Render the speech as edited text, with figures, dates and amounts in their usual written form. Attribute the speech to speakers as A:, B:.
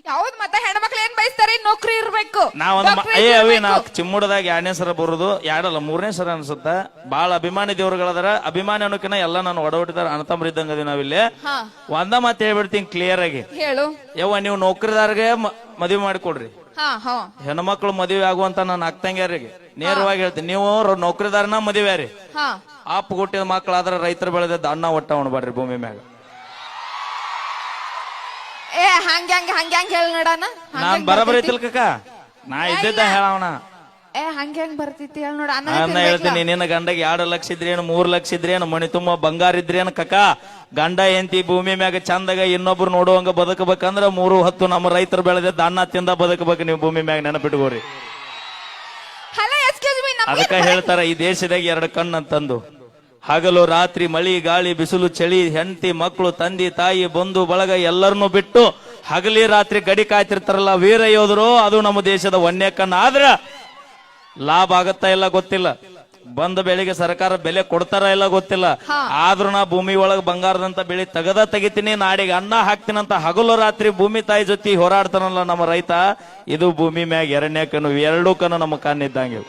A: ಯಾವ್ದು ಮತ್ತೆ ಹೆಣ್ಮಕ್ಳು ಏನ್ ಬಯಸ್ತಾರೆ ನೌಕರಿ ಇರ್ಬೇಕು
B: ನಾವು ಚಿಮ್ಮುಡದಾಗ 2ನೇ ಸರ ಬರುದು 2 ಅಲ್ಲ 3ನೇ ಸರ ಅನ್ಸುತ್ತ ಬಾಳ ಅಭಿಮಾನಿ ದೇವ್ರುಗಳದಾರ ಅಭಿಮಾನಿ ಅನ್ನೋಕಿನ ಎಲ್ಲ ನಾನು ಒಡವಟ್ಟಿದಾರ ಅಣ್ಣತಮ್ಮ ಇದ್ದಂಗದಿ ನಾವಿಲ್ಲಿ ಒಂದ ಮಾತು ಹೇಳ್ಬಿಡ್ತೀನಿ ಕ್ಲಿಯರ್ ಆಗಿ
A: ಹೇಳು
B: ಯವ್ವ ನೀವು ನೌಕರಿದಾರ್ಗೆ ಮದುವೆ ಮಾಡಿಕೊಡ್ರಿ ಹೆಣ್ಮಕ್ಳು ಮದುವೆ ಆಗುವಂತ ನಾನು ಅಕ್ಕಂಗ್ಯಾರಿಗೆ ನೇರವಾಗಿ ಹೇಳ್ತೀನಿ ನೀವು ನೌಕರಿದಾರನ ಮದುವೆ ರೀ ಆಪ್ ಕೊಟ್ಟಿದ ಮಕ್ಳಾದ್ರ ರೈತರು ಬೆಳೆದ ಅನ್ನ ಒಟ್ಟ ಉಣ್ಬಾಡ್ರಿ ಭೂಮಿ ಮ್ಯಾಗ
A: ಹಂಗ್ಯಾಂಗ್ ಹೇಳ ನೋಡಣ
B: ನಾನ್ ಬರಬರಿ ತಿಳ್ಕಕ್ಕ ನಾ ಇದ್ದಿದ್ದ ಹೇಳವಣ
A: ಹಂಗ್ಯಾಂಗ್ ಬರ್ತೈತಿ ಹೇಳ ನೋಡ
B: ಅನ್ನ ಹೇಳ್ತೀನಿ ನಿನ್ನ ಗಂಡಗೆ 2 ಲಕ್ಷ ಇದ್ರೇನು 3 ಲಕ್ಷ ಇದ್ರೇನು ಮಣಿ ತುಂಬ ಬಂಗಾರ ಇದ್ರೇನು ಕಕ್ಕ ಗಂಡ ಎಂತಿ ಭೂಮಿ ಮ್ಯಾಗ ಚಂದಾಗ ಇನ್ನೊಬ್ರು ನೋಡುವಂಗ ಬದುಕಬೇಕಂದ್ರ 3 ಹೊತ್ತು ನಮ್ಮ ರೈತರು ಬೆಳೆದ ಅನ್ನ ತಿಂದ ಬದುಕಬೇಕು ನೀವು ಭೂಮಿ ಮ್ಯಾಗ ನೆನಪಿಟ್ಕೋರಿ ಅದಕ್ಕ ಹೇಳ್ತಾರ ಈ ದೇಶದಾಗ 2 ಕಣ್ಣು ಅಂತಂದು ಹಗಲು ರಾತ್ರಿ ಮಳಿ ಗಾಳಿ ಬಿಸಿಲು ಚಳಿ ಹೆಂಡತಿ ಮಕ್ಕಳು ತಂದೆ ತಾಯಿ ಬಂಧು ಬಳಗ ಎಲ್ಲರನ್ನು ಬಿಟ್ಟು ಹಗಲಿ ರಾತ್ರಿ ಗಡಿ ಕಾಯ್ತಿರ್ತಾರಲ್ಲ ವೀರ ಯೋಧರು ಅದು ನಮ್ಮ ದೇಶದ ವನ್ಯ ಕಣ್ಣು ಆದ್ರ ಲಾಭ ಆಗತ್ತಾ ಇಲ್ಲ ಗೊತ್ತಿಲ್ಲ ಬಂದ ಬೆಳೆಗೆ ಸರ್ಕಾರ ಬೆಲೆ ಕೊಡ್ತಾರ ಇಲ್ಲ ಗೊತ್ತಿಲ್ಲ ಆದ್ರೂ ನಾ ಭೂಮಿ ಒಳಗ ಬಂಗಾರದಂತ ಬೆಳೆ ತೆಗಿತೀನಿ ನಾಡಿಗೆ ಅನ್ನ ಹಾಕ್ತೀನಂತ ಹಗಲು ರಾತ್ರಿ ಭೂಮಿ ತಾಯಿ ಜೊತೆ ಹೋರಾಡ್ತಾನಲ್ಲ ನಮ್ಮ ರೈತ ಇದು ಭೂಮಿ ಮ್ಯಾಗ 2ನೇ ಕಣ್ಣು 2 ಕಣ್ಣು ನಮ್ಮ ಕಣ್ಣಿದ್ದಂಗೆ